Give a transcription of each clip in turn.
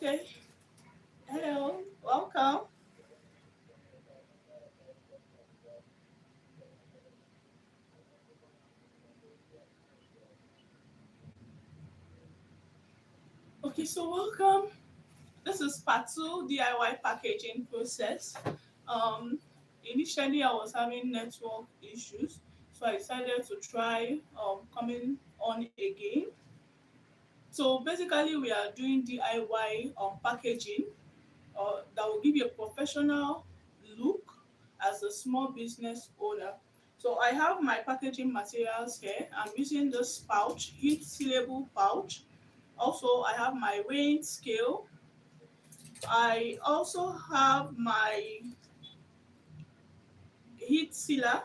Okay. Hello. Welcome. Okay, so welcome. This is part two DIY packaging process. Um, Initially, I was having network issues, so I decided to try coming on again. So basically, we are doing DIY packaging that will give you a professional look as a small business owner. So I have my packaging materials here. I'm using this pouch, heat sealable pouch. Also, I have my weighing scale. I also have my heat sealer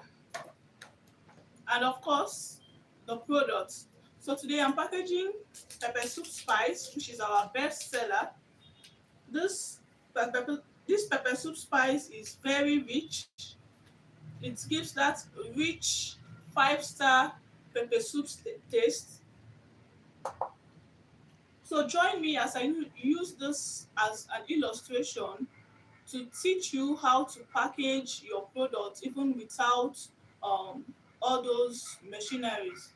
and of course the products. So today I'm packaging pepper soup spice, which is our best seller. This pepper soup spice is very rich. It gives that rich 5-star pepper soup taste. So join me as I use this as an illustration to teach you how to package your product even without um, all those machineries.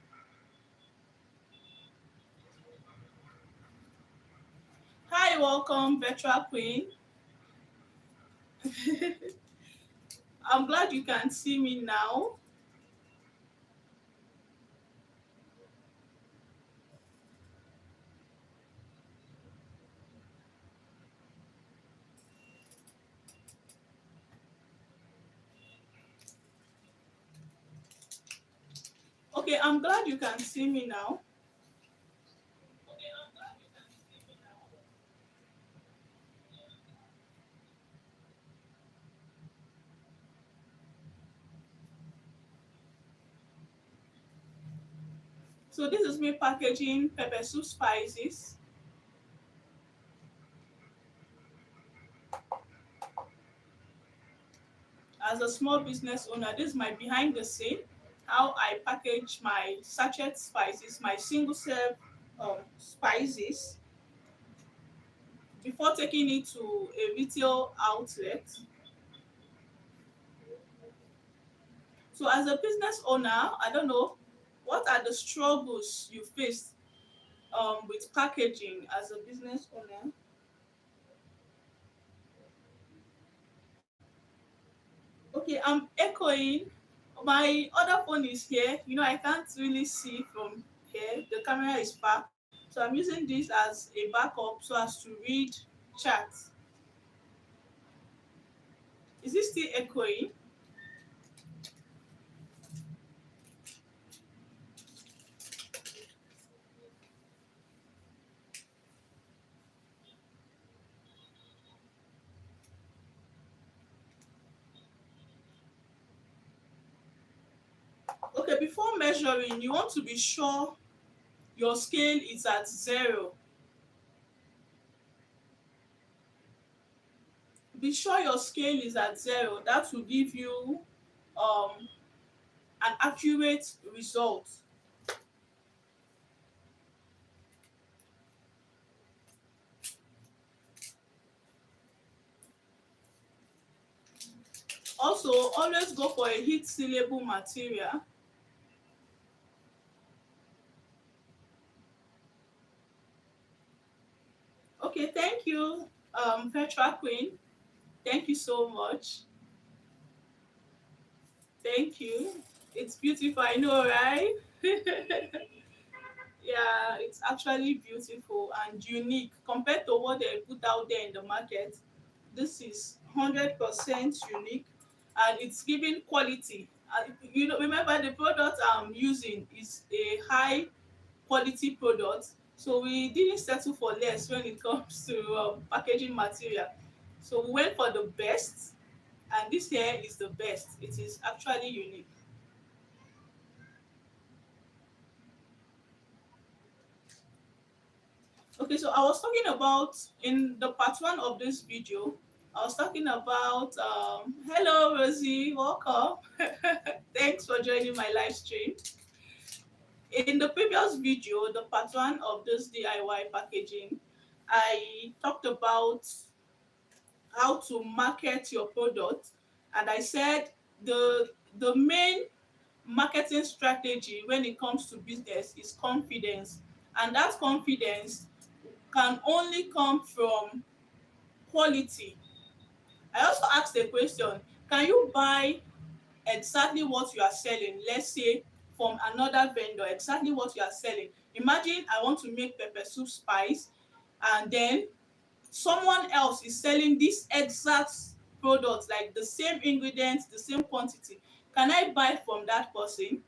Hi, welcome, Vetra Queen. I'm glad you can see me now. Okay, I'm glad you can see me now. So this is me packaging pepper soup spices. As a small business owner, this is my behind the scene, how I package my sachet spices, my single serve spices before taking it to a retail outlet. So as a business owner, I don't know, what are the struggles you face with packaging as a business owner? Okay, I'm echoing. My other phone is here. I can't really see from here. The camera is far. So I'm using this as a backup so as to read chat. Is this still echoing? Okay, before measuring, you want to be sure your scale is at zero. Be sure your scale is at zero. That will give you um, an accurate result. Also, always go for a heat sealable material. Okay, thank you, Petra Queen. Thank you so much. Thank you. It's beautiful, I know, right? Yeah, it's actually beautiful and unique compared to what they put out there in the market. This is 100% unique and it's giving quality. Remember the product I'm using is a high quality product. So we didn't settle for less when it comes to packaging material. So we went for the best, and this here is the best. It is actually unique. Okay, so I was talking about in the part one of this video. I was talking about hello Rosie, welcome. Thanks for joining my live stream. In the previous video, the part one of this DIY packaging, I talked about how to market your product, and I said the main marketing strategy when it comes to business is confidence, and that confidence can only come from quality. I also asked a question: can you buy exactly what you are selling? Let's say from another vendor, exactly what you are selling. Imagine I want to make pepper soup spice, and then someone else is selling this exact product, like the same ingredients, the same quantity. Can I buy from that person?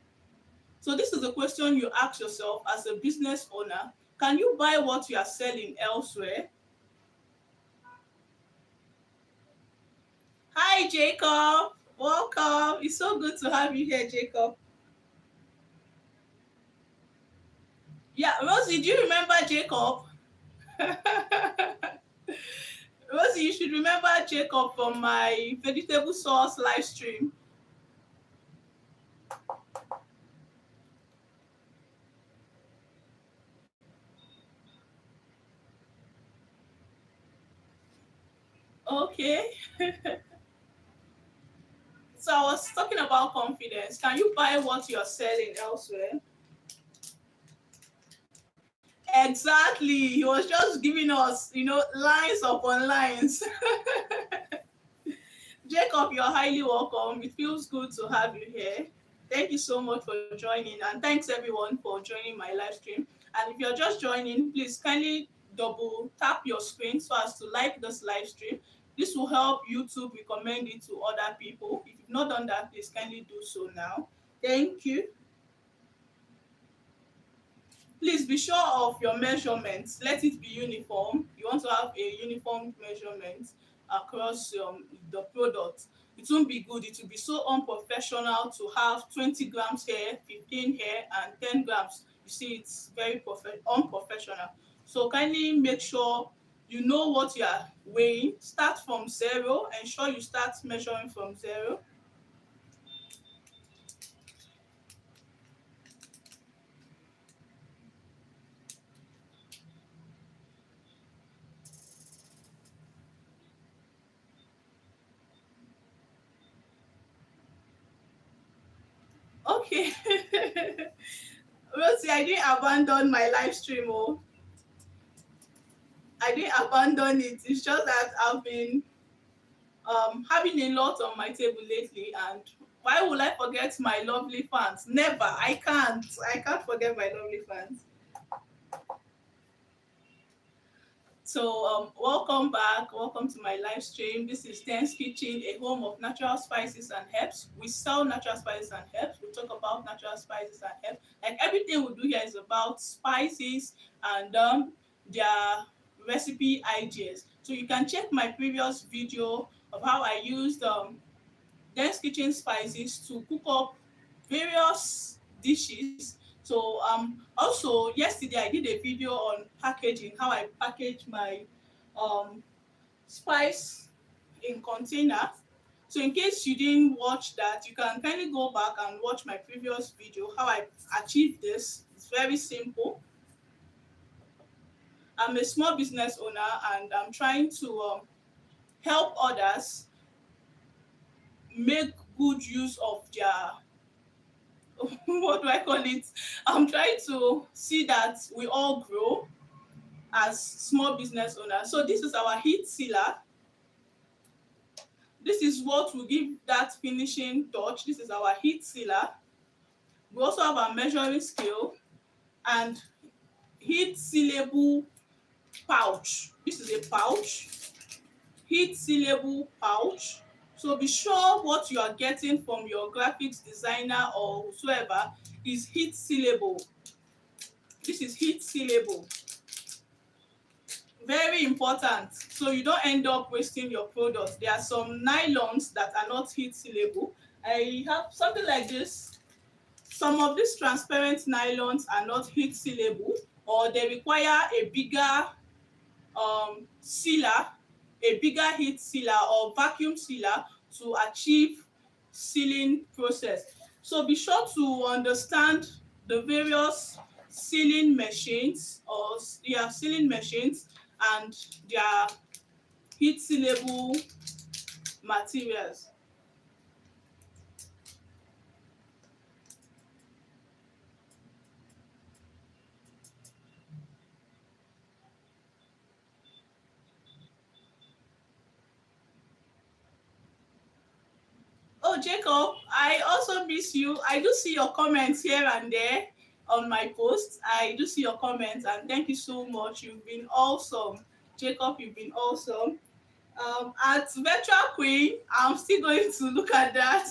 So this is a question you ask yourself as a business owner. Can you buy what you are selling elsewhere? Hi, Jacob. Welcome. It's so good to have you here, Jacob. Yeah, Rosie, do you remember Jacob? Rosie, you should remember Jacob from my vegetable sauce live stream. Okay. So I was talking about confidence. Can you buy what you're selling elsewhere? Exactly. He was just giving us, lines upon lines. Jacob, you're highly welcome. It feels good to have you here. Thank you so much for joining, and thanks everyone for joining my live stream. And if you're just joining, please kindly double tap your screen so as to like this live stream. This will help YouTube recommend it to other people. If you've not done that, please kindly do so now. Thank you. Please be sure of your measurements. Let it be uniform. You want to have a uniform measurement across the product. It won't be good. It will be so unprofessional to have 20 grams here, 15 here, and 10 grams. You see, it's very unprofessional. So kindly make sure you know what you are weighing. Start from zero. Ensure you start measuring from zero. Okay. Rosie, I didn't abandon my live stream. Oh, I didn't abandon it. It's just that I've been having a lot on my table lately, and why would I forget my lovely fans? Never. I can't. I can't forget my lovely fans. So welcome back. Welcome to my live stream. This is Dance Kitchen, a home of natural spices and herbs. We sell natural spices and herbs. We talk about natural spices and herbs. Like everything we do here is about spices and their recipe ideas. So you can check my previous video of how I used Dance Kitchen spices to cook up various dishes. So also yesterday I did a video on packaging, how I package my um spice in container. So in case you didn't watch that, you can kindly go back and watch my previous video how I achieved this. It's very simple. I'm a small business owner, and I'm trying to help others make good use of their what do I call it? I'm trying to see that we all grow as small business owners. So this is our heat sealer. This is what will give that finishing touch. This is our heat sealer. We also have our measuring scale and heat sealable pouch. This is a pouch, heat sealable pouch. So be sure what you are getting from your graphics designer or whosoever is heat sealable. This is heat sealable. Very important, so you don't end up wasting your product. There are some nylons that are not heat sealable. I have something like this. Some of these transparent nylons are not heat sealable, or they require a bigger sealer, a bigger heat sealer or vacuum sealer to achieve sealing process. So be sure to understand the various sealing machines, or sealing machines, and their heat sealable materials. Oh, Jacob, I also miss you. I do see your comments here and there on my posts. I do see your comments, and thank you so much. You've been awesome. Jacob, you've been awesome. At Virtual Queen, I'm still going to look at that.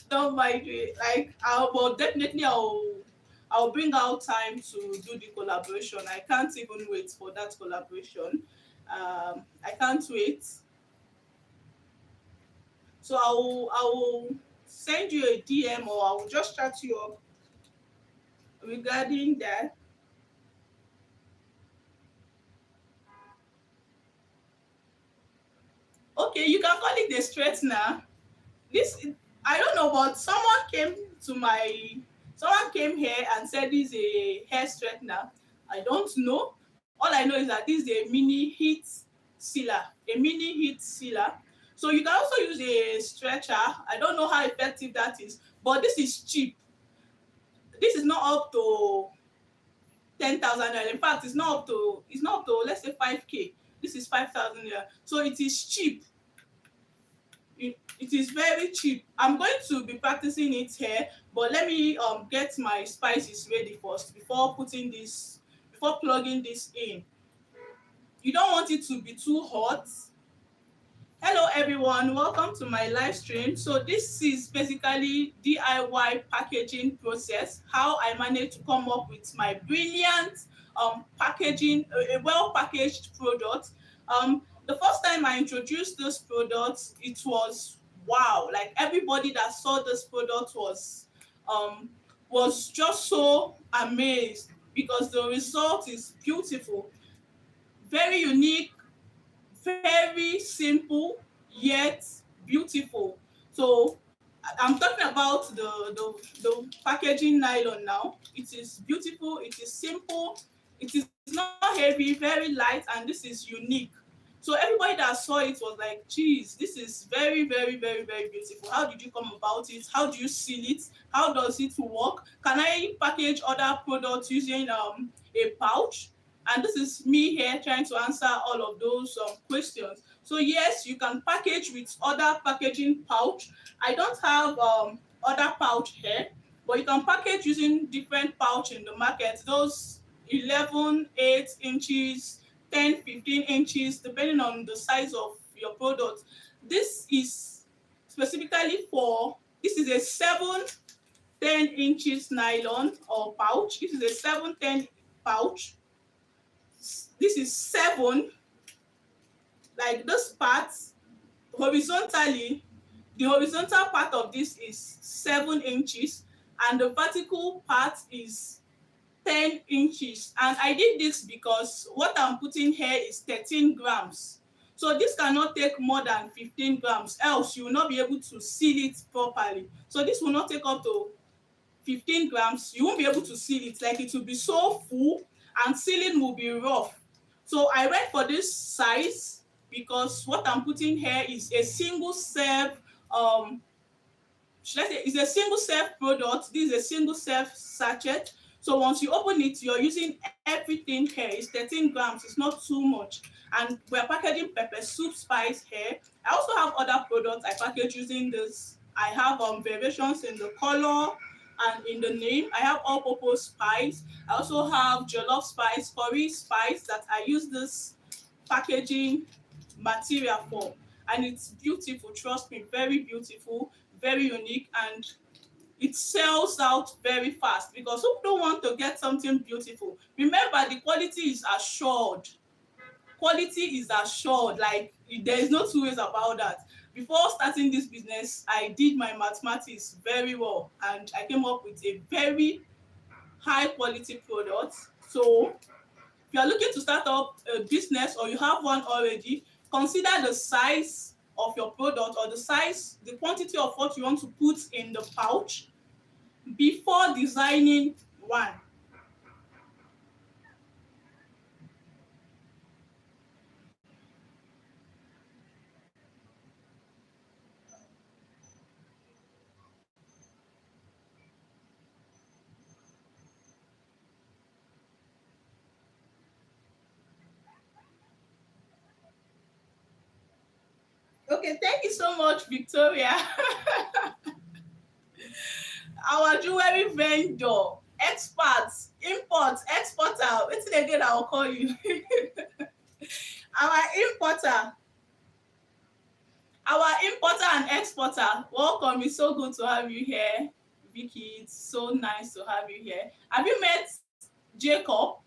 Don't mind me. Like, but definitely I'll bring out time to do the collaboration. I can't even wait for that collaboration. I can't wait. So I will send you a DM, or I will just chat you up regarding that. Okay, you can call it a straightener. This, I don't know, but someone came here and said this is a hair straightener. I don't know. All I know is that this is a mini heat sealer, a mini heat sealer. So you can also use a stretcher. I don't know how effective that is, but this is cheap. This is not up to 10,000 naira. In fact, it's not up to let's say 5K. This is 5,000 naira. So it is cheap. It is very cheap. I'm going to be practicing it here, but let me get my spices ready first before plugging this in. You don't want it to be too hot. Hello everyone, welcome to my live stream. So this is basically DIY packaging process, how I managed to come up with my brilliant packaging, a well packaged product. The first time I introduced this product, it was wow. Like everybody that saw this product was just so amazed because the result is beautiful, very unique, very simple yet beautiful. So I'm talking about the packaging nylon now. It is beautiful, it is simple, it is not heavy, very light, and this is unique. So everybody that saw it was like, geez, this is very, very, very, very beautiful. How did you come about it? How do you seal it? How does it work? Can I package other products using a pouch? And this is me here trying to answer all of those questions. So yes, you can package with other packaging pouch. I don't have other pouch here, but you can package using different pouch in the market. Those 11, 8 inches, 10, 15 inches, depending on the size of your product. This is specifically this is a 7, 10 inches nylon or pouch. This is a 7, 10 pouch. This is 7, like this part horizontally, the horizontal part of this is 7 inches and the vertical part is 10 inches. And I did this because what I'm putting here is 13 grams. So this cannot take more than 15 grams, else you will not be able to seal it properly. So this will not take up to 15 grams. You won't be able to seal it. Like it will be so full and sealing will be rough. So I went for this size because what I'm putting here is a single serve should I say it's a single serve product. This is a single serve sachet. So once you open it, you're using everything here. It's 13 grams. It's not too much. And we're packaging pepper soup spice here. I also have other products I package using this. I have variations in the color and in the name. I have all-purpose spice. I also have jollof spice, curry spice that I use this packaging material for. And it's beautiful. Trust me, very beautiful, very unique, and it sells out very fast because who don't want to get something beautiful? Remember, the quality is assured. Quality is assured. Like there is no two ways about that. Before starting this business, I did my mathematics very well and I came up with a very high quality product. So if you are looking to start up a business or you have one already, consider the size of your product or the quantity of what you want to put in the pouch before designing one. Okay, thank you so much, Victoria. Our jewelry vendor, experts, imports, exporter. What's again? I'll call you. Our importer, our importer and exporter. Welcome. It's so good to have you here, Vicky. It's so nice to have you here. Have you met Jacob?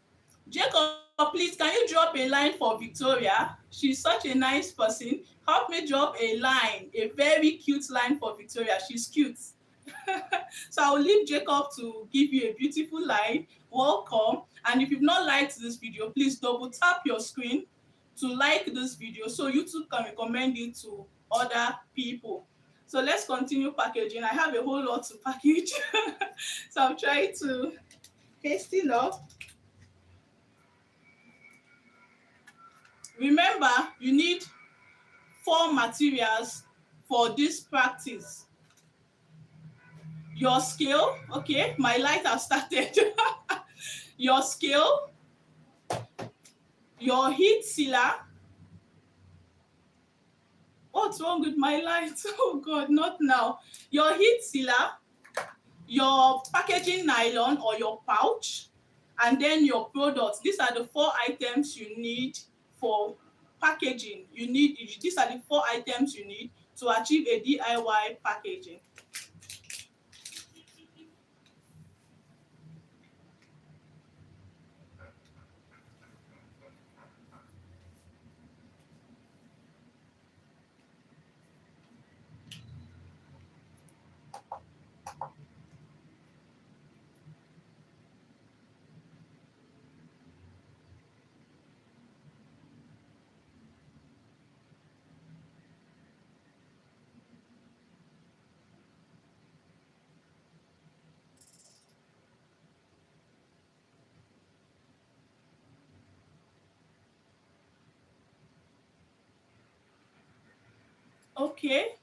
Jacob, please, can you drop a line for Victoria? She's such a nice person. Help me drop a line, a very cute line for Victoria. She's cute. So I'll leave Jacob to give you a beautiful line. Welcome. And if you've not liked this video, please double tap your screen to like this video so YouTube can recommend it to other people. So let's continue packaging. I have a whole lot to package. So I'm trying to hasten up. Remember, you need 4 materials for this practice. Your scale, okay, my light has started. Your scale, your heat sealer. What's wrong with my light? Oh God, not now. Your heat sealer, your packaging nylon or your pouch, and then your products. These are the 4 items you need for packaging. These are the 4 items you need to achieve a DIY packaging. Okay,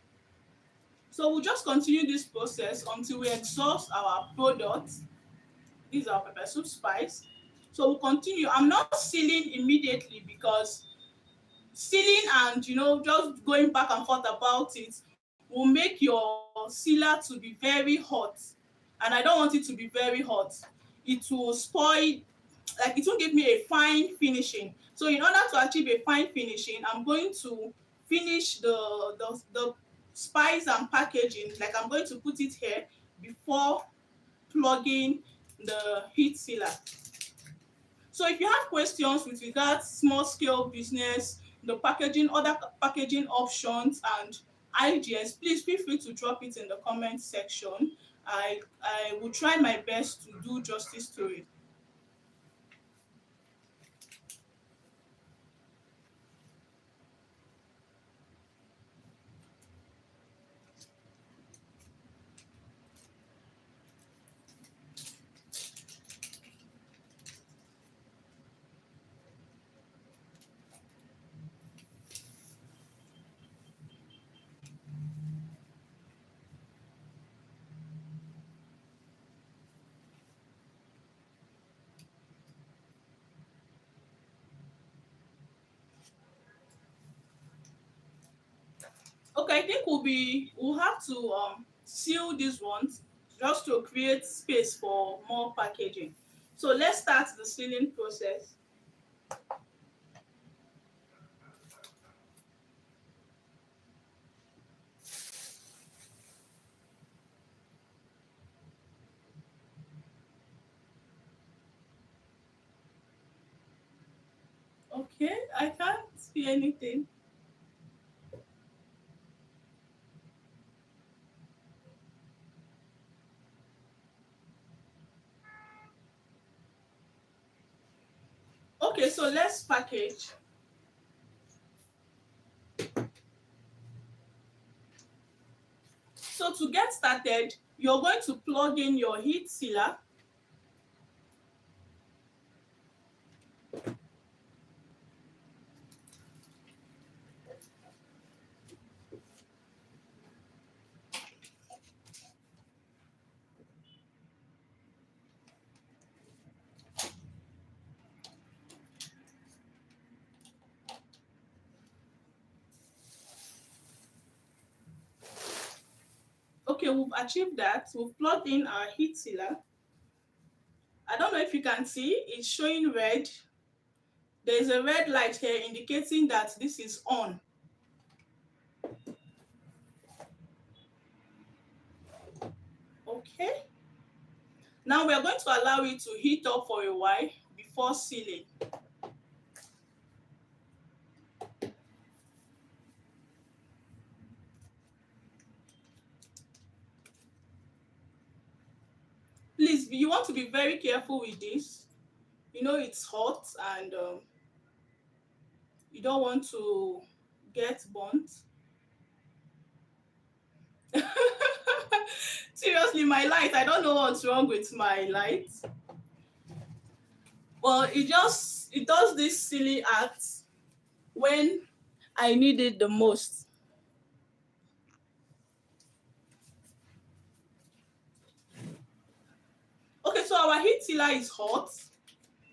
so we'll just continue this process until we exhaust our products. These are pepper soup spice. So we'll continue. I'm not sealing immediately because sealing and just going back and forth about it will make your sealer to be very hot, and I don't want it to be very hot. It will spoil, like it won't give me a fine finishing. So in order to achieve a fine finishing, I'm going to finish the spice and packaging, like I'm going to put it here before plugging the heat sealer. So if you have questions with regards small scale business, the packaging, other packaging options and ideas, please feel free to drop it in the comment section. I will try my best to do justice to it. Okay, I think we'll have to seal these ones just to create space for more packaging. So let's start the sealing process. Okay, I can't see anything. Okay, so let's package. So to get started, you're going to plug in your heat sealer. Okay, we've achieved that. We've plugged in our heat sealer. I don't know if you can see, it's showing red. There's a red light here indicating that this is on. Okay. Now we are going to allow it to heat up for a while before sealing. Please, you want to be very careful with this. You know it's hot and you don't want to get burnt. Seriously, my light, I don't know what's wrong with my light. Well, it does this silly act when I need it the most. Okay, so our heat sealer is hot.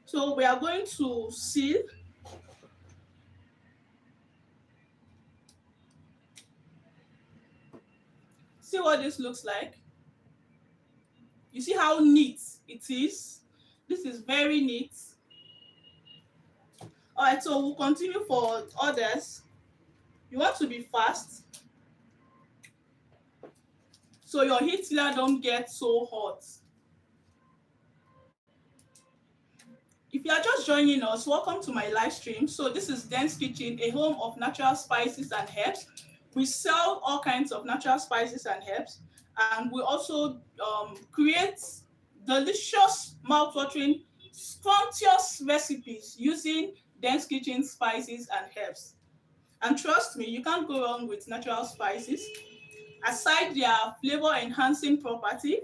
So we are going to seal. See what this looks like. You see how neat it is? This is very neat. All right, so we'll continue for others. You want to be fast, so your heat sealer don't get so hot. If you are just joining us, welcome to my live stream. So this is Den's Kitchen, a home of natural spices and herbs. We sell all kinds of natural spices and herbs, and we also create delicious, mouth-watering, scrumptious recipes using Den's Kitchen spices and herbs. And trust me, you can't go wrong with natural spices. Aside their flavor-enhancing property,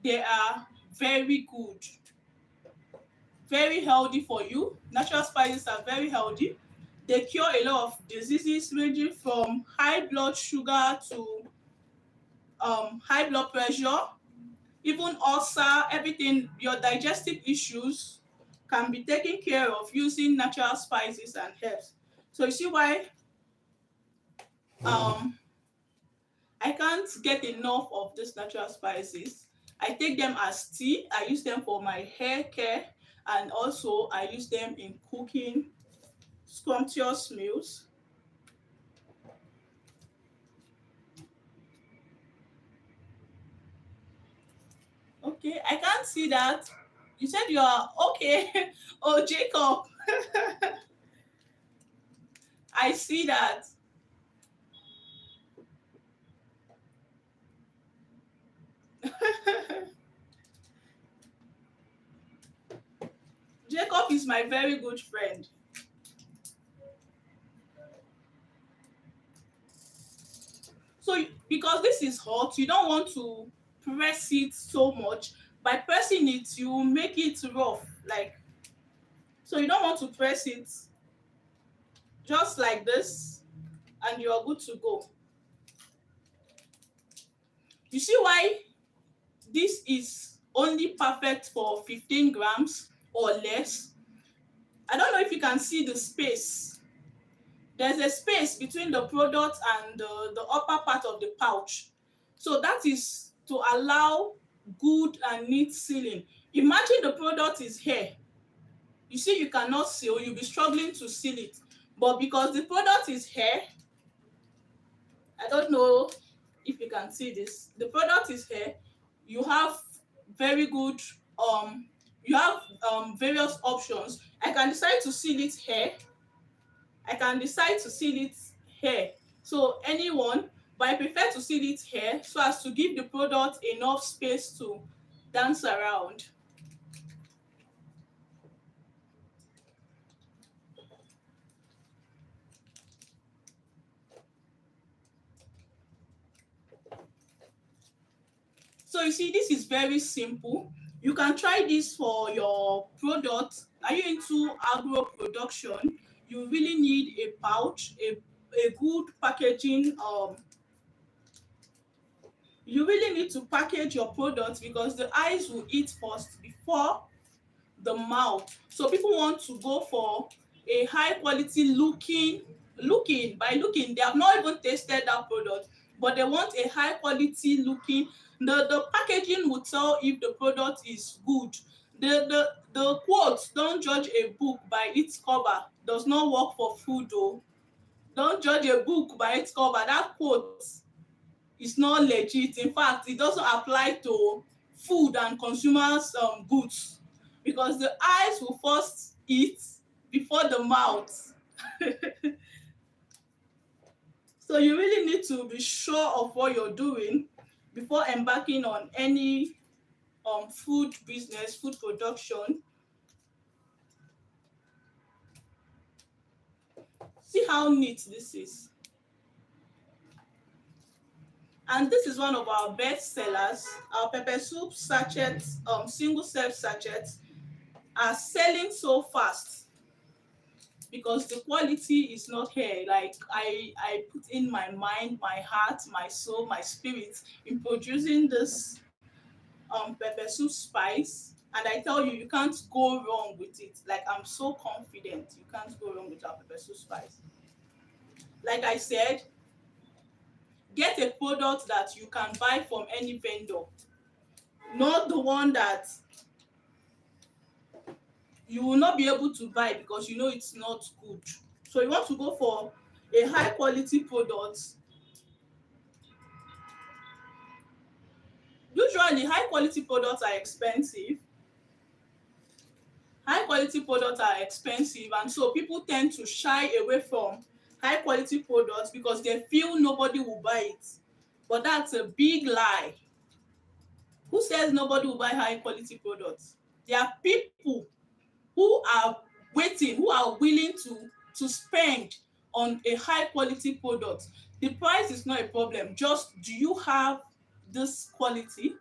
they are very good, very healthy for you. Natural spices are very healthy. They cure a lot of diseases ranging from high blood sugar to high blood pressure, even ulcer, everything. Your digestive issues can be taken care of using natural spices and herbs. So you see why I can't get enough of these natural spices. I take them as tea. I use them for my hair care, and also I use them in cooking scrumptious meals. Okay, I can't see that. You said you are okay. Oh, Jacob. I see that. Jacob is my very good friend. So because this is hot, you don't want to press it so much. By pressing it, you make it rough. So you don't want to press it just like this, and you are good to go. You see why this is only perfect for 15 grams or less? I don't know if you can see the space. There's a space between the product and the upper part of the pouch. So that is to allow good and neat sealing. Imagine the product is here. You see, you cannot seal, you'll be struggling to seal it. But because the product is here, I don't know if you can see this. The product is here. You have very good, you have various options. I can decide to seal it here. I can decide to seal it here. So anyone, but I prefer to seal it here so as to give the product enough space to dance around. So you see, this is very simple. You can try this for your product. Are you into agro production? You really need a pouch, a good packaging. You really need to package your product because the eyes will eat first before the mouth. So people want to go for a high quality looking. By looking, they have not even tasted that product. but they want a high quality looking. The packaging will tell if the product is good. The quotes, don't judge a book by its cover, does not work for food though. Don't judge a book by its cover. That quote is not legit. In fact, it doesn't apply to food and consumers goods, because the eyes will first eat before the mouth. So you really need to be sure of what you're doing before embarking on any food business, food production. See how neat this is. And this is one of our best sellers. Our pepper soup sachets, single serve sachets, are selling so fast because the quality is not here. Like I put in my mind, my heart, my soul, my spirit in producing this pepper soup spice, and I tell you, you can't go wrong with it. Like, I'm so confident you can't go wrong with our pepper soup spice. Like I said, get a product that you can buy from any vendor, not the one that you will not be able to buy because you know it's not good. So you want to go for a high quality product. Usually high quality products are expensive. High quality products are expensive, and so people tend to shy away from high quality products because they feel nobody will buy it. But that's a big lie. Who says nobody will buy high quality products? There are people who are waiting, who are willing to spend on a high quality product. The price is not a problem. Just, do you have this quality?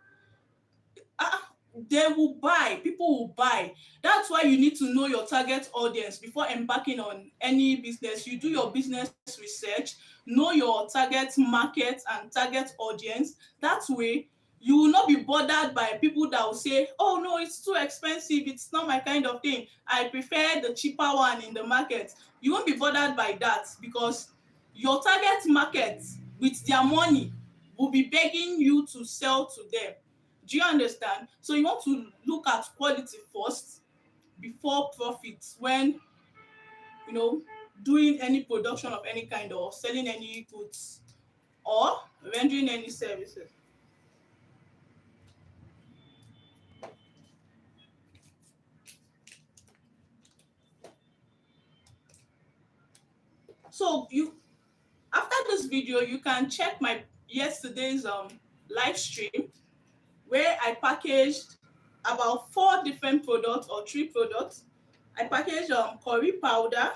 They will buy. People will buy. That's why you need to know your target audience before embarking on any business. You do your business research, know your target market and target audience. That way you will not be bothered by people that will say, oh no, it's too expensive, it's not my kind of thing, I prefer the cheaper one in the market. You won't be bothered by that because your target market, with their money, will be begging you to sell to them. Do you understand? So you want to look at quality first before profit when, you know, doing any production of any kind or selling any goods or rendering any services. So you, after this video, you can check my yesterday's live stream where I packaged about 4 different products or 3 products. I packaged curry powder,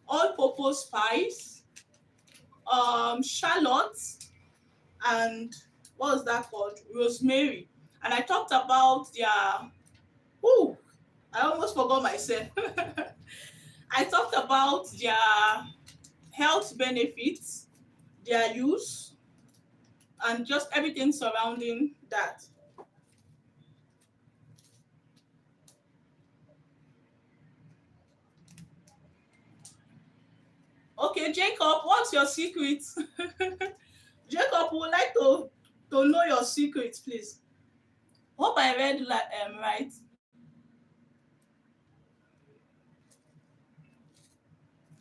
all-purpose spice, shallots, and what was that called? Rosemary. And I talked about their, oh, I almost forgot myself. I talked about their health benefits, their use, and just everything surrounding that. Okay, Jacob, what's your secret? Jacob, would like to know your secret, please. Hope I read right.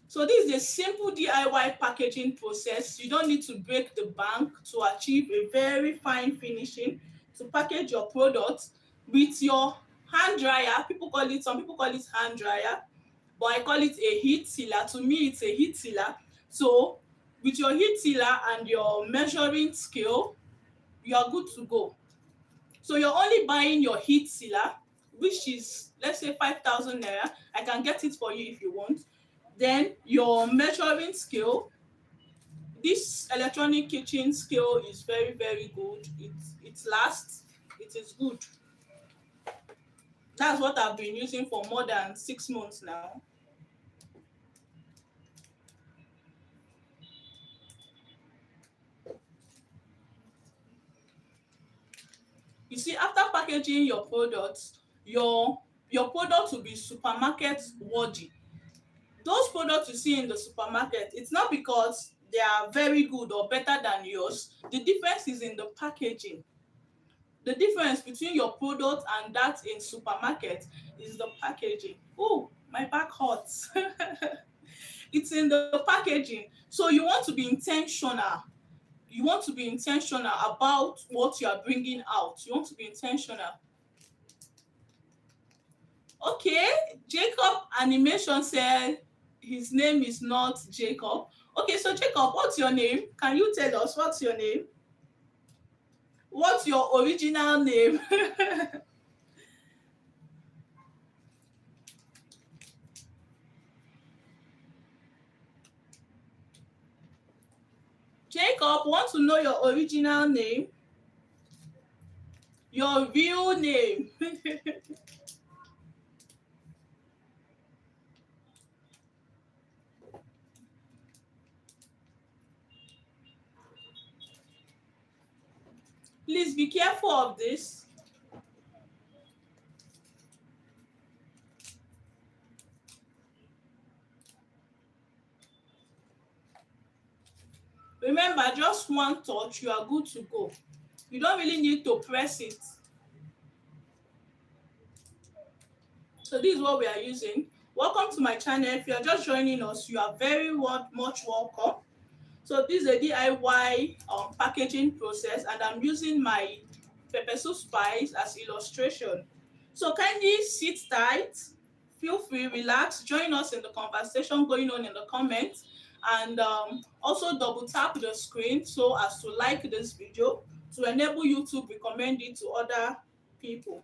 So this is a simple DIY packaging process. You don't need to break the bank to achieve a very fine finishing to package your product with your hand dryer. Some people call it hand dryer, but I call it a heat sealer. To me, it's a heat sealer. So with your heat sealer and your measuring scale, you are good to go. So you're only buying your heat sealer, which is, let's say, 5,000 naira. I can get it for you if you want. Then your measuring scale. This electronic kitchen scale is very, very good. It lasts. It is good. That's what I've been using for more than 6 months now. You see, after packaging your products, your product will be supermarket worthy. Those products you see in the supermarket, it's not because they are very good or better than yours. The difference is in the packaging. The difference between your product and that in supermarket is the packaging. Oh, my back hurts. It's in the packaging. So you want to be intentional. You want to be intentional about what you are bringing out. You want to be intentional. Okay, Jacob Animation said his name is not Jacob. Okay, so Jacob, what's your name? Can you tell us what's your name? What's your original name? Jacob, want to know your original name? Your real name. Please be careful of this. Remember, just one touch, you are good to go. You don't really need to press it. So this is what we are using. Welcome to my channel. If you are just joining us, you are very much welcome. So this is a DIY packaging process, and I'm using my pepper soup spice as illustration. So kindly sit tight, feel free, relax, join us in the conversation going on in the comments, and also double tap the screen so as to like this video to enable you to recommend it to other people.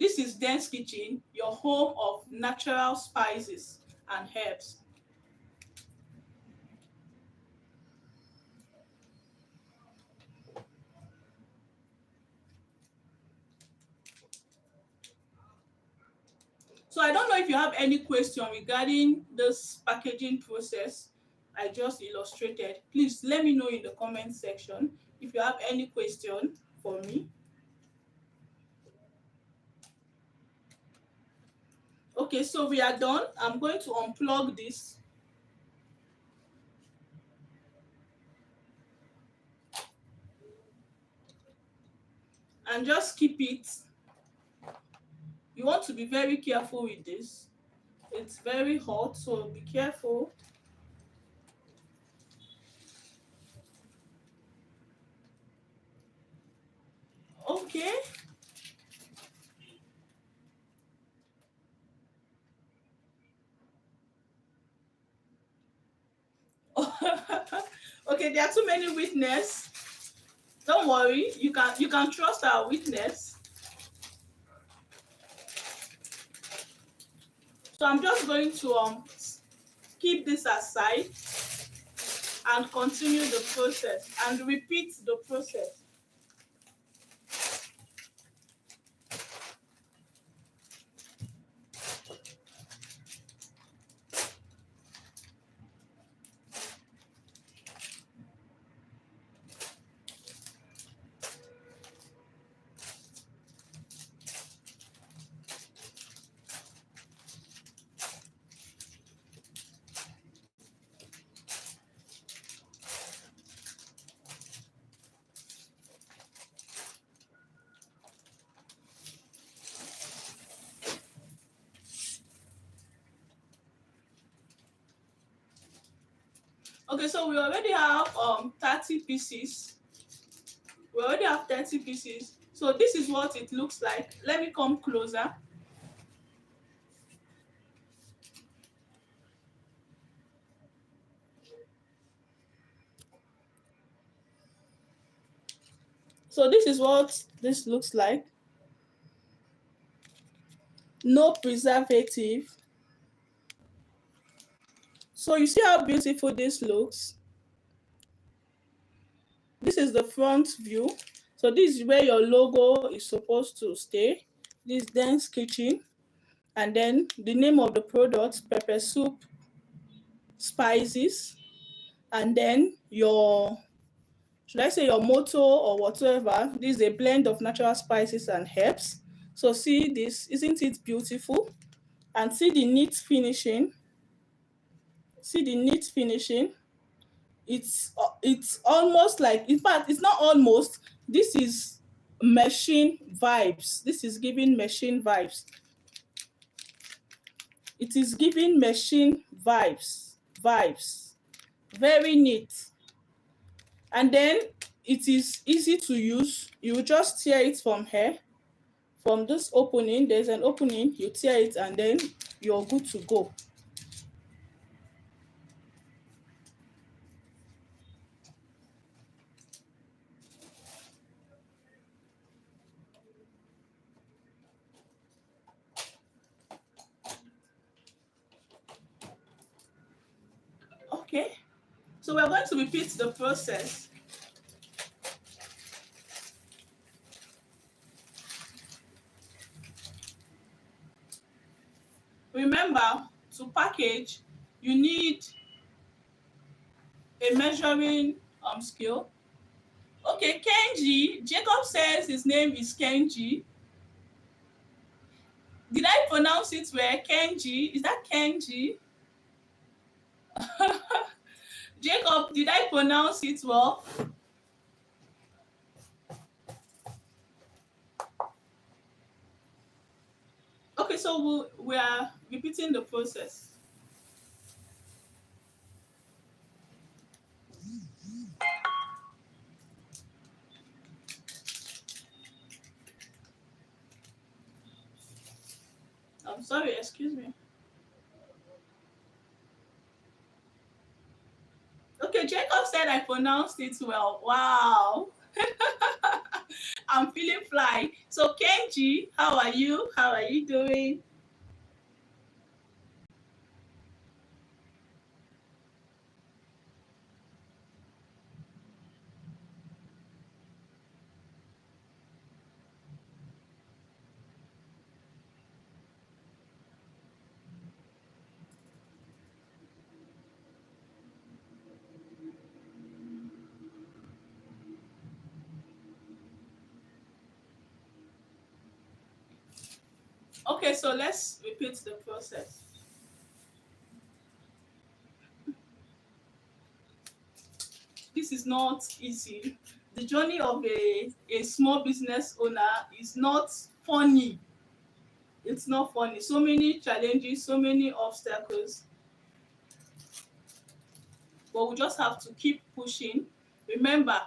This is Den's Kitchen, your home of natural spices and herbs. So I don't know if you have any question regarding this packaging process I just illustrated. Please let me know in the comment section if you have any question for me. Okay, so we are done. I'm going to unplug this. And just keep it. You want to be very careful with this. It's very hot, so be careful. Okay. Okay, there are too many witnesses. Don't worry, you can trust our witness. So I'm just going to keep this aside and continue the process and repeat the process. Okay, so we already have 30 pieces. We already have 30 pieces. So this is what it looks like. Let me come closer. So this is what this looks like. No preservative. So you see how beautiful this looks. This is the front view. So this is where your logo is supposed to stay. This Den's Kitchen. And then the name of the product, pepper soup spices. And then your, should I say your motto or whatever? This is a blend of natural spices and herbs. So see this, isn't it beautiful? And see the neat finishing. See the neat finishing. It's almost like, in fact, it's not almost, this is machine vibes. This is giving machine vibes. It is giving machine vibes. Very neat. And then it is easy to use. You just tear it from here, from this opening. There's an opening, you tear it, and then you're good to go. Okay, so we're going to repeat the process. Remember, to package, you need a measuring scale. Okay, Kenji. Jacob says his name is Kenji. Did I pronounce it well? Kenji? Is that Kenji? Jacob, did I pronounce it well? Okay, so we are repeating the process. I'm sorry, excuse me. Okay, Jacob said I pronounced it well. Wow. I'm feeling fly. So Kenji, how are you? How are you doing? Okay, so let's repeat the process. This is not easy. The journey of a small business owner is not funny. It's not funny. So many challenges, so many obstacles. But we just have to keep pushing. Remember,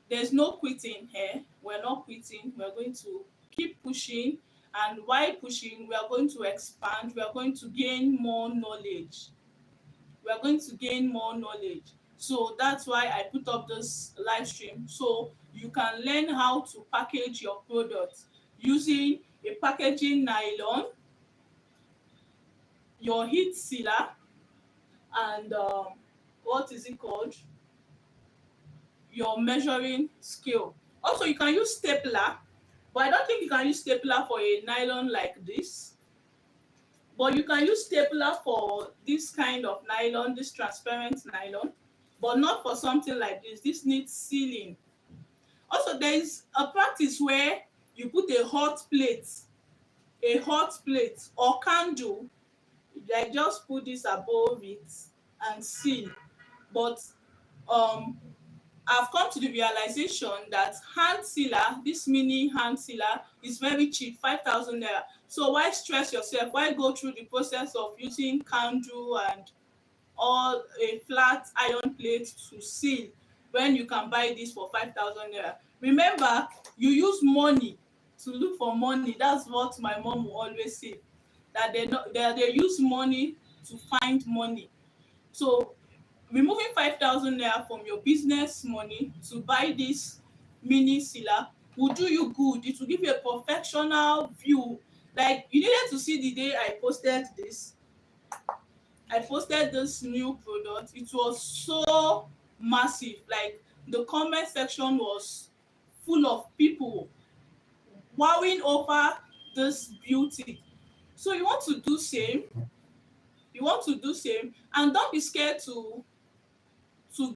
there's no quitting here. We're not quitting. We're going to keep pushing. And while pushing, we are going to expand. We are going to gain more knowledge. We are going to gain more knowledge. So that's why I put up this live stream. So you can learn how to package your product using a packaging nylon, your heat sealer, and what is it called? Your measuring scale. Also, you can use stapler, but I don't think you can use stapler for a nylon like this. But you can use stapler for this kind of nylon, this transparent nylon, but not for something like this. This needs sealing. Also, there is a practice where you put a hot plate or candle, like just put this above it and seal. But um I've come to the realization that hand sealer, this mini hand sealer, is very cheap, 5,000 naira. So why stress yourself? Why go through the process of using candle and or a flat iron plate to seal when you can buy this for 5,000 naira? Remember, you use money to look for money. That's what my mom will always say. That they use money to find money. So removing 5,000 naira from your business money to buy this mini sealer will do you good. It will give you a professional view. Like, you needed to see the day I posted this. I posted this new product. It was so massive. Like, the comment section was full of people wowing over this beauty. So you want to do same. You want to do same, and don't be scared to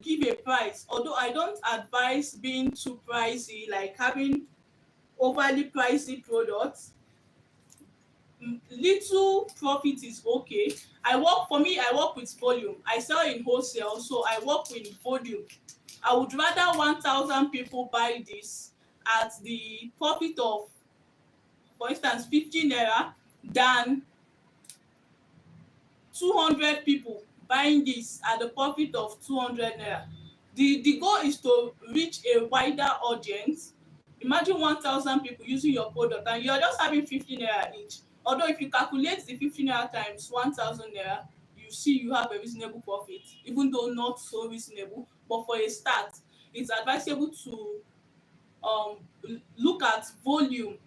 give a price. Although I don't advise being too pricey, like having overly pricey products. little profit is okay. I work with volume. I sell in wholesale, so I work with volume. I would rather 1,000 people buy this at the profit of, for instance, 50 naira, than 200 people buying this at the profit of 200 naira. The goal is to reach a wider audience. Imagine 1,000 people using your product and you're just having 50 naira each. Although if you calculate the 50 naira times 1,000 naira, you see you have a reasonable profit, even though not so reasonable. But for a start, it's advisable to um, look at volume,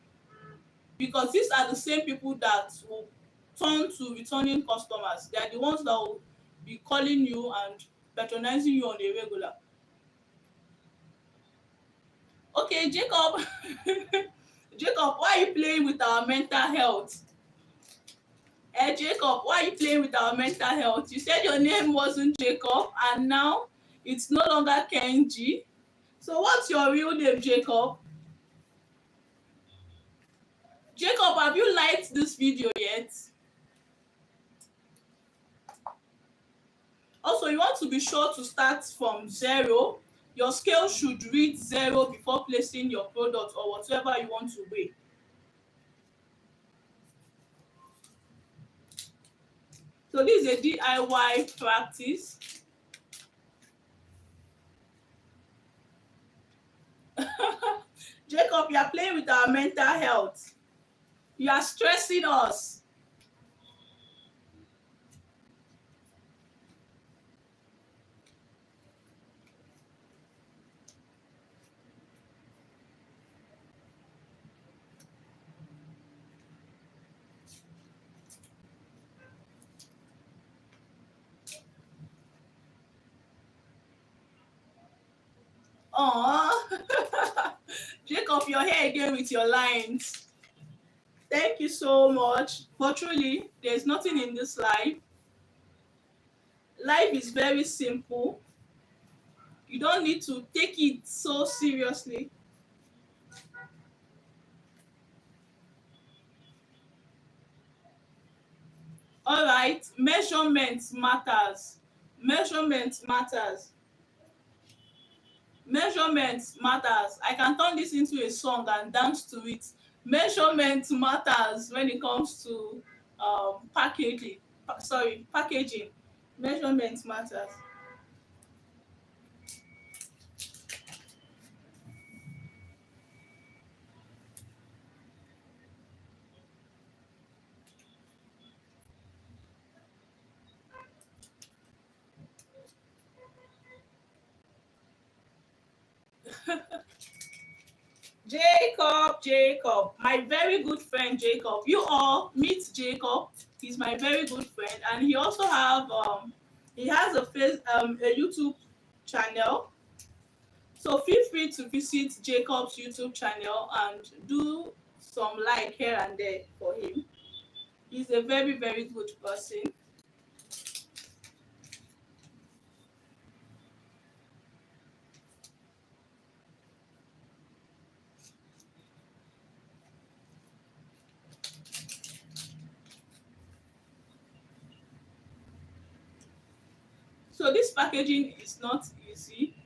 because these are the same people that will turn to returning customers. They are the ones that will be calling you and patronizing you on a regular. Okay, Jacob. Jacob, why are you playing with our mental health? Jacob, why are you playing with our mental health? You said your name wasn't Jacob and now it's no longer Kenji. So what's your real name, Jacob? Jacob, have you liked this video yet? Also, you want to be sure to start from 0. Your scale should read 0 before placing your product or whatever you want to weigh. So this is a DIY practice. Jacob, you are playing with our mental health. You are stressing us. Oh, Jacob, you're here again with your lines. Thank you so much. But truly, there's nothing in this life. Life is very simple. You don't need to take it so seriously. All right, measurement matters. Measurement matters. Measurement matters. I can turn this into a song and dance to it. Measurement matters when it comes to packaging. Packaging. Measurement matters. Jacob, my very good friend Jacob. You all meet Jacob. He's my very good friend, and he also he has a YouTube channel. So feel free to visit Jacob's YouTube channel and do some like here and there for him. He's a very, very good person. So this packaging is not easy.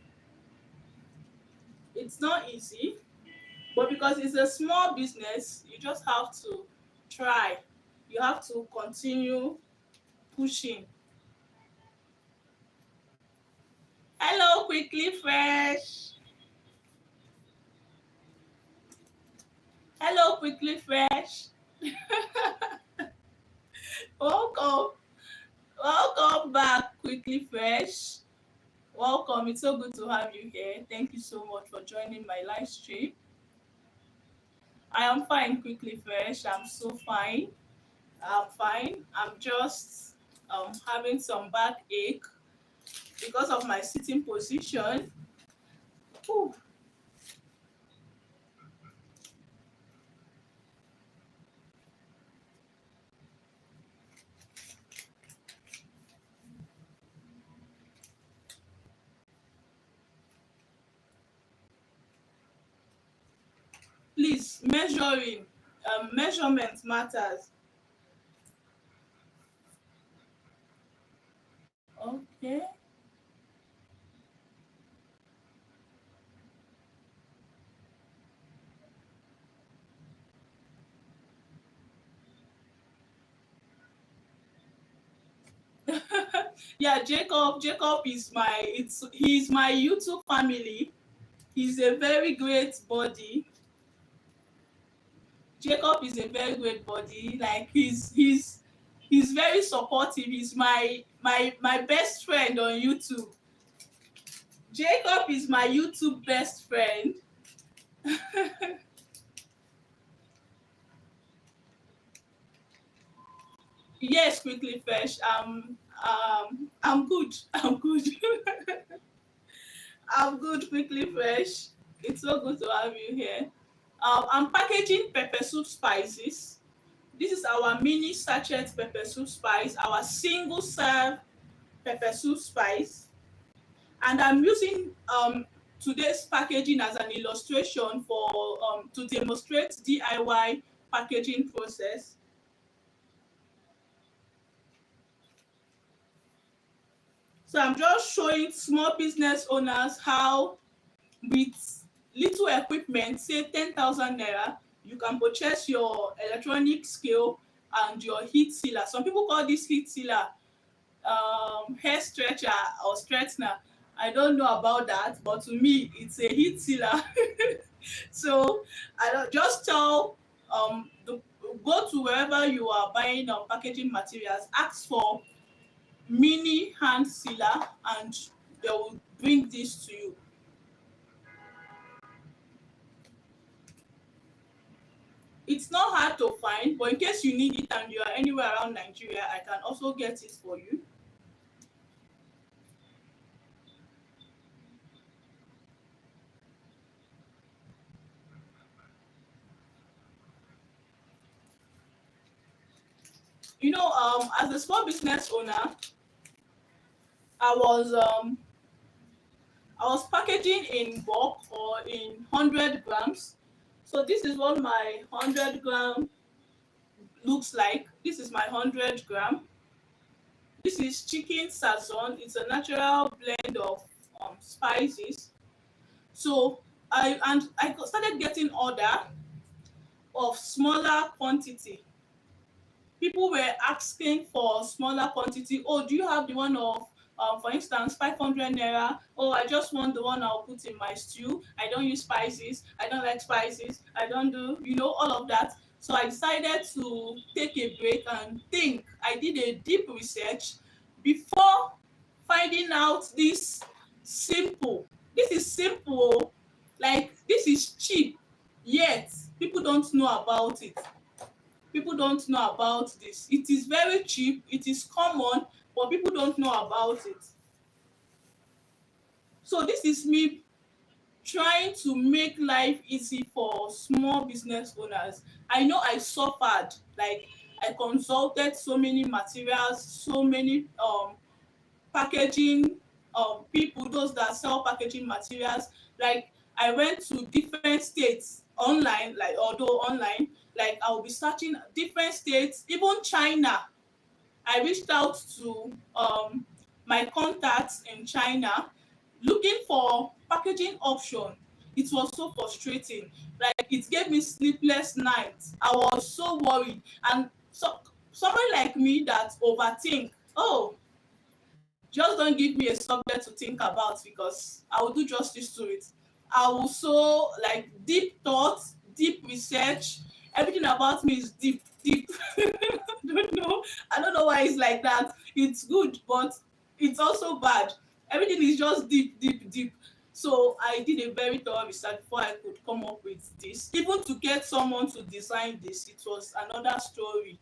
It's not easy, but because it's a small business, you just have to try. You have to continue pushing. Hello, Quickly Fresh. Hello, Quickly Fresh. Welcome. Welcome back, Quickly Fresh. Welcome. It's so good to have you here. Thank you so much for joining my live stream. I am fine, Quickly Fresh. I'm so fine. I'm fine. I'm just having some backache because of my sitting position. Ooh. Please, measuring, measurement matters. Okay. Yeah, Jacob is he's my YouTube family. He's a very great body. Jacob is a very great body. Like he's very supportive. He's my best friend on YouTube. Jacob is my YouTube best friend. Yes, quickly fresh. I'm good. I'm good. I'm good, quickly fresh. It's so good to have you here. I'm packaging pepper soup spices. This is our mini sachet pepper soup spice, our single serve pepper soup spice. And I'm using today's packaging as an illustration for to demonstrate DIY packaging process. So I'm just showing small business owners how with little equipment, say 10,000 naira, you can purchase your electronic scale and your heat sealer. Some people call this heat sealer hair stretcher or straightener. I don't know about that, but to me, it's a heat sealer. So I don't, just tell go to wherever you are buying packaging materials, ask for mini hand sealer, and they will bring this to you. It's not hard to find, but in case you need it and you are anywhere around Nigeria, I can also get it for you. As a small business owner, I was um, I was packaging in bulk or in 100 grams. So this is what my 100 gram looks like. This is my 100 gram. This is chicken sazon. It's a natural blend of spices. So I started getting order of smaller quantity. People were asking for smaller quantity. Oh, do you have the one of, for instance, 500 naira? Oh, I just want the one I'll put in my stew. I don't use spices. I don't like spices. I don't do, all of that. So I decided to take a break and think. I did a deep research before finding out this simple. This is simple. Like, this is cheap, yet people don't know about it. People don't know about this. It is very cheap, it is common, but people don't know about it. So this is me trying to make life easy for small business owners. I know I suffered, like I consulted so many materials, so many packaging people, those that sell packaging materials. Like I went to different states online, like although online, like I will be searching different states, even China. I reached out to my contacts in China looking for packaging option. It was so frustrating. Like it gave me sleepless nights. I was so worried. And so someone like me that overthink, oh, just don't give me a subject to think about because I will do justice to it. I will so like deep thoughts, deep research. Everything about me is deep, deep. I don't know why it's like that. It's good, but it's also bad. Everything is just deep, deep, deep. So I did a very thorough research before I could come up with this. Even to get someone to design this, it was another story.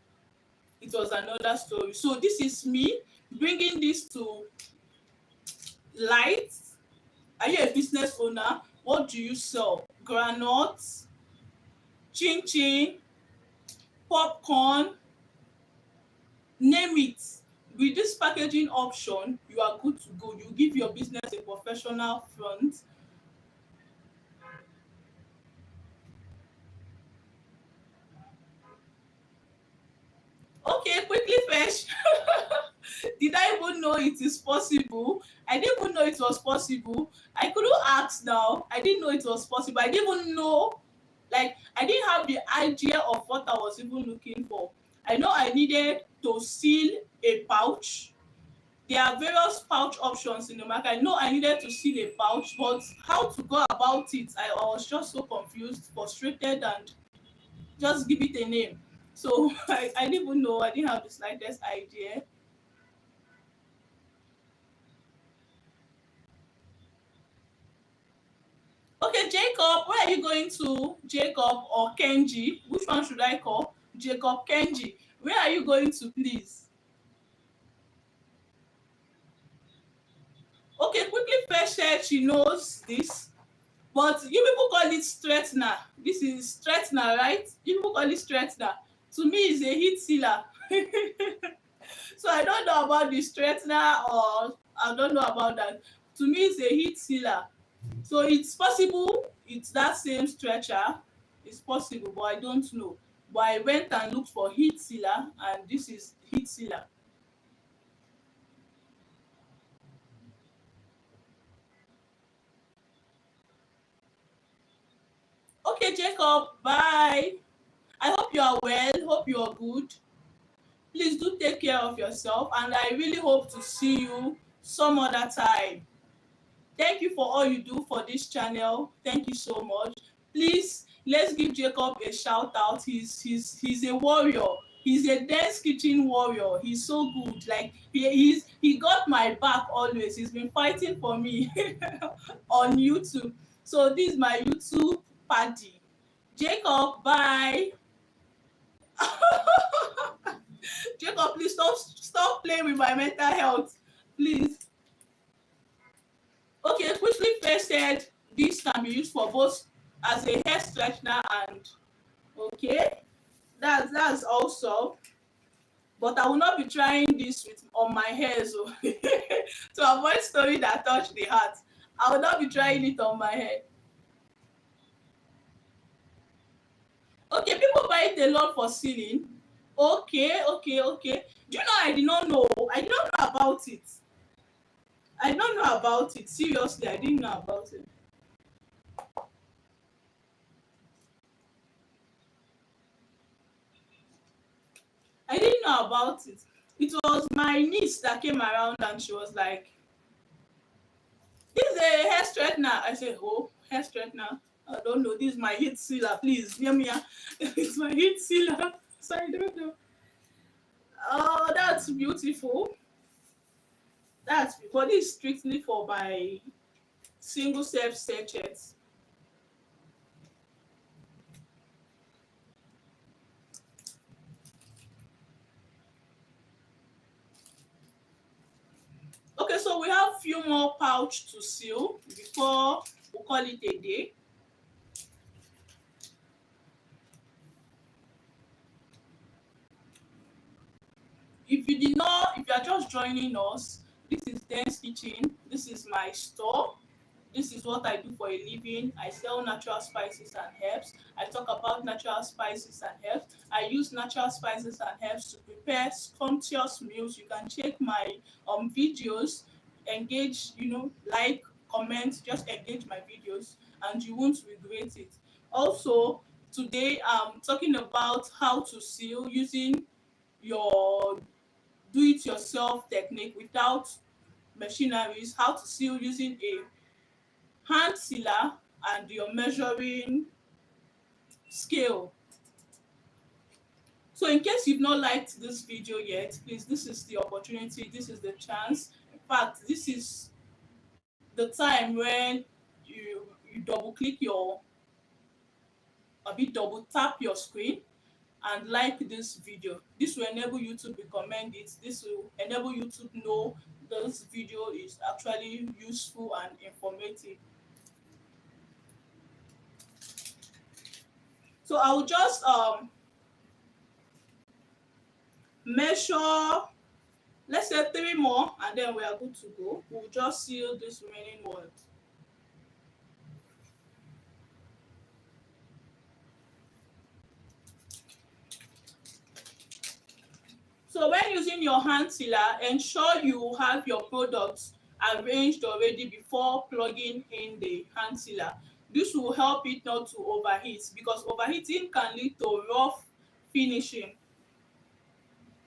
It was another story. So this is me bringing this to light. Are you a business owner? What do you sell? Granuts, chin chin, popcorn, name it. With this packaging option, you are good to go. You give your business a professional front. Okay, quickly fresh. Did I even know it is possible? I didn't even know it was possible. I couldn't ask now. I didn't know it was possible. I didn't even know, like, I didn't have the idea of what I was even looking for. I know I needed to seal a pouch. There are various pouch options in the market. I know I needed to seal a pouch, but how to go about it, I was just so confused, frustrated, and just give it a name. So I didn't even know. I didn't have the slightest idea. Okay, Jacob, where are you going to? Jacob or Kenji? Which one should I call? Jacob, Kenji. Where are you going to, please? Okay, quickly first said she knows this, but you people call it straightener. This is straightener, right? You people call it straightener. To me, it's a heat sealer. So I don't know about the straightener, or I don't know about that. To me, it's a heat sealer. So it's possible it's that same stretcher. It's possible, but I don't know. But I went and looked for heat sealer, and this is heat sealer. Okay, Jacob, bye. I hope you are well. Hope you are good. Please do take care of yourself, and I really hope to see you some other time. Thank you for all you do for this channel. Thank you so much. Please, let's give Jacob a shout out. He's a warrior. He's a dance kitchen warrior. He's so good. Like he got my back always. He's been fighting for me on YouTube. So this is my YouTube party. Jacob, bye. Jacob, please stop playing with my mental health. Please. Okay, quickly first said this can be used for both as a hair straightener and okay, that's also. But I will not be trying this with on my hair, so to avoid story that touch the heart. I will not be trying it on my hair. Okay, people buy it a lot for sealing. Okay. Do you know I did not know? I did not know about it. I don't know about it. Seriously, I didn't know about it. I didn't know about it. It was my niece that came around and she was like, "This is a hair straightener." I said, "Oh, hair straightener? I don't know. This is my heat sealer. Please, hear me. It's my heat sealer." So I don't know. Oh, that's beautiful. That's but this is strictly for my single self sachets. Okay, so we have few more pouch to seal before we call it a day. If you did not, if you are just joining us, this is Dance Kitchen. This is my store. This is what I do for a living. I sell natural spices and herbs. I talk about natural spices and herbs. I use natural spices and herbs to prepare scrumptious meals. You can check my videos, engage, like, comment, just engage my videos, and you won't regret it. Also, today I'm talking about how to seal using your do-it-yourself technique without machineries, how to seal using a hand sealer and your measuring scale. So in case you've not liked this video yet, please, this is the opportunity, this is the chance. In fact, this is the time when you double click your, a bit double tap your screen and like this video. This will enable you to recommend it. This will enable you to know this video is actually useful and informative. So I will just measure, let's say 3 more, and then we are good to go. We'll just seal this remaining one. So when using putting your hand sealer, ensure you have your products arranged already before plugging in the hand sealer. This will help it not to overheat, because overheating can lead to rough finishing.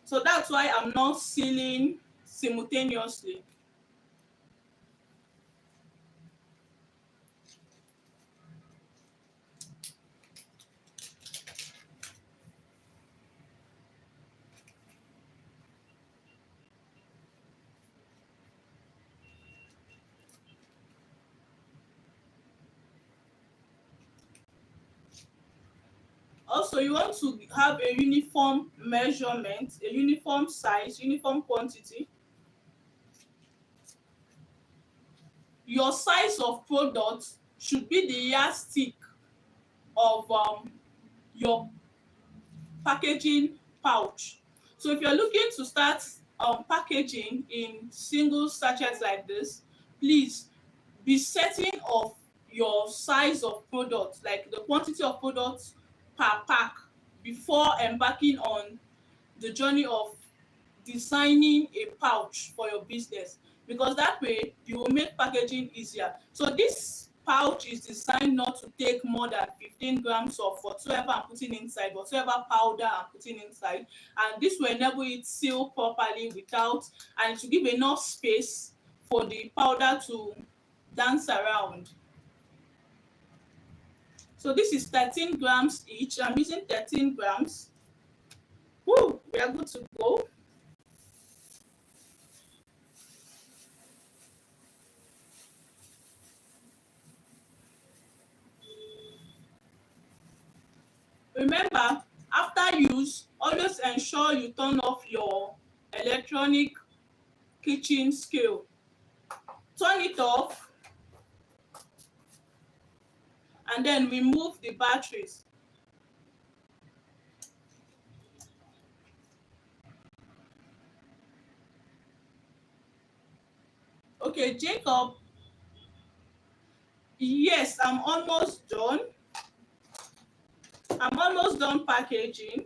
So that's why I'm not sealing simultaneously. Also, you want to have a uniform measurement, a uniform size, uniform quantity. Your size of product should be the yardstick of your packaging pouch. So if you're looking to start packaging in single sachets like this, please be certain of your size of product, like the quantity of products per pack, before embarking on the journey of designing a pouch for your business, because that way you will make packaging easier. So this pouch is designed not to take more than 15 grams of whatsoever I'm putting inside, whatsoever powder I'm putting inside, and this will enable it seal properly without, and to give enough space for the powder to dance around. So this is 13 grams each. I'm using 13 grams. Woo, we are good to go. Remember, after use, always ensure you turn off your electronic kitchen scale. Turn it off and then remove the batteries. Okay, Jacob. Yes, I'm almost done. I'm almost done packaging.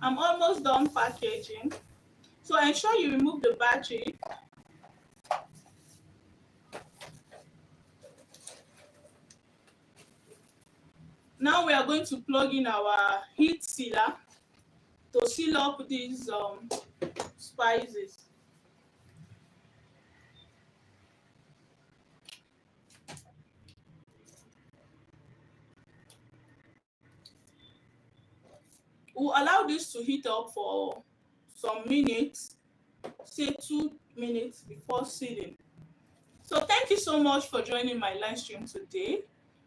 I'm almost done packaging. So ensure you remove the battery. Now we are going to plug in our heat sealer to seal up these spices. We'll allow this to heat up for some minutes, say 2 minutes before sealing. So thank you so much for joining my live stream today.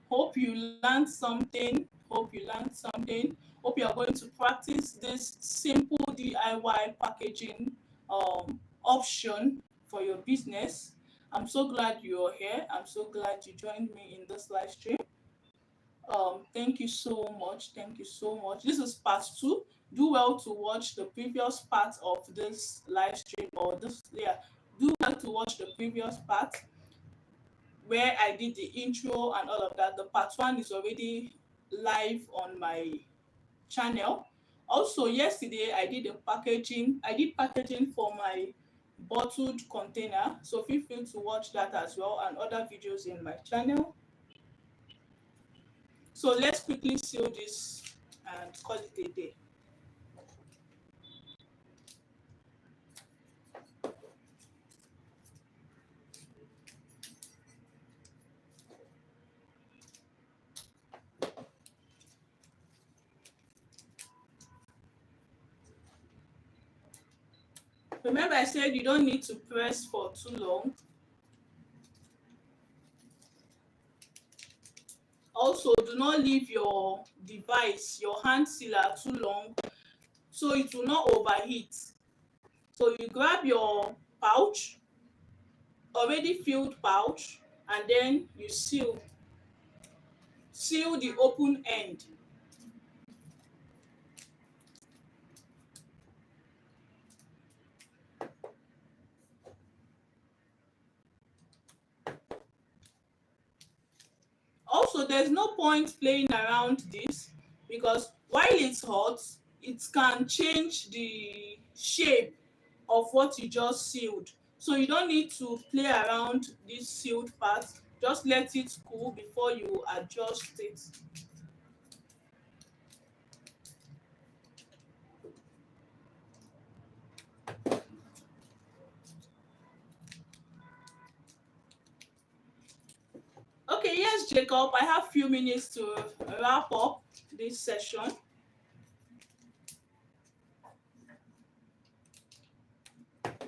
Hope you learned something. Hope you learned something. Hope you are going to practice this simple DIY packaging option for your business. I'm so glad you're here. I'm so glad you joined me in this live stream. Thank you so much. Thank you so much. This is part 2. Do well to watch the previous part of this live stream, or this, yeah, do well to watch the previous part where I did the intro and all of that. The part 1 is already live on my channel. Also, yesterday I did packaging for my bottled container. So feel free to watch that as well, and other videos in my channel. So let's quickly seal this and call it a day. Remember, I said you don't need to press for too long. Also, do not leave your device, your hand sealer, too long, so it will not overheat. So you grab your pouch, already filled pouch, and then you seal the open end. Also, there's no point playing around this. because while it's hot, it can change the shape of what you just sealed. So you don't need to play around this sealed part. Just let it cool before you adjust it. Okay, yes, Jacob, I have few minutes to wrap up this session.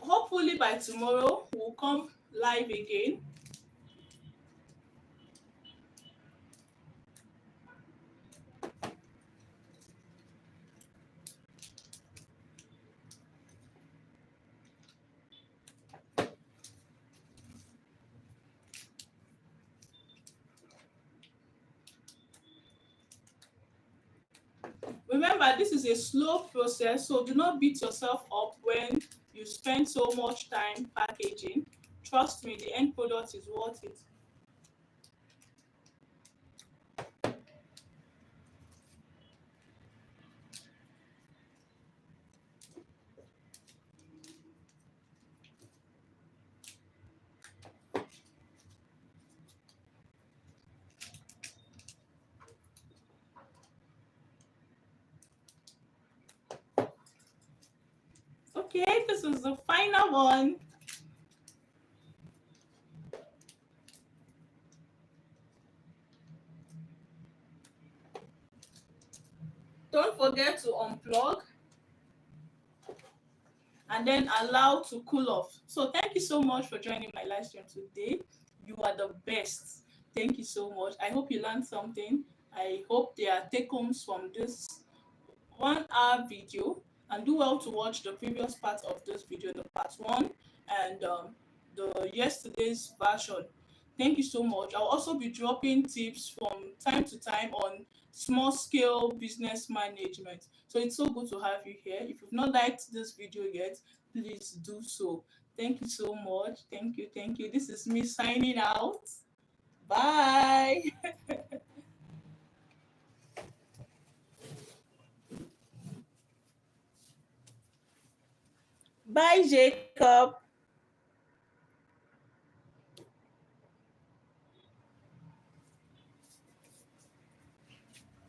Hopefully by tomorrow we'll come live again. Remember, this is a slow process, so do not beat yourself up when you spend so much time packaging. Trust me, the end product is worth it. Okay, this is the final one. Don't forget to unplug and then allow to cool off. So thank you so much for joining my live stream today. You are the best. Thank you so much. I hope you learned something. I hope there are take homes from this 1 hour video, and do well to watch the previous part of this video, the part one and the yesterday's version. Thank you so much. I'll also be dropping tips from time to time on small scale business management. So it's so good to have you here. If you've not liked this video yet, please do so. Thank you so much. Thank you. Thank you. This is me signing out. Bye. Bye, Jacob.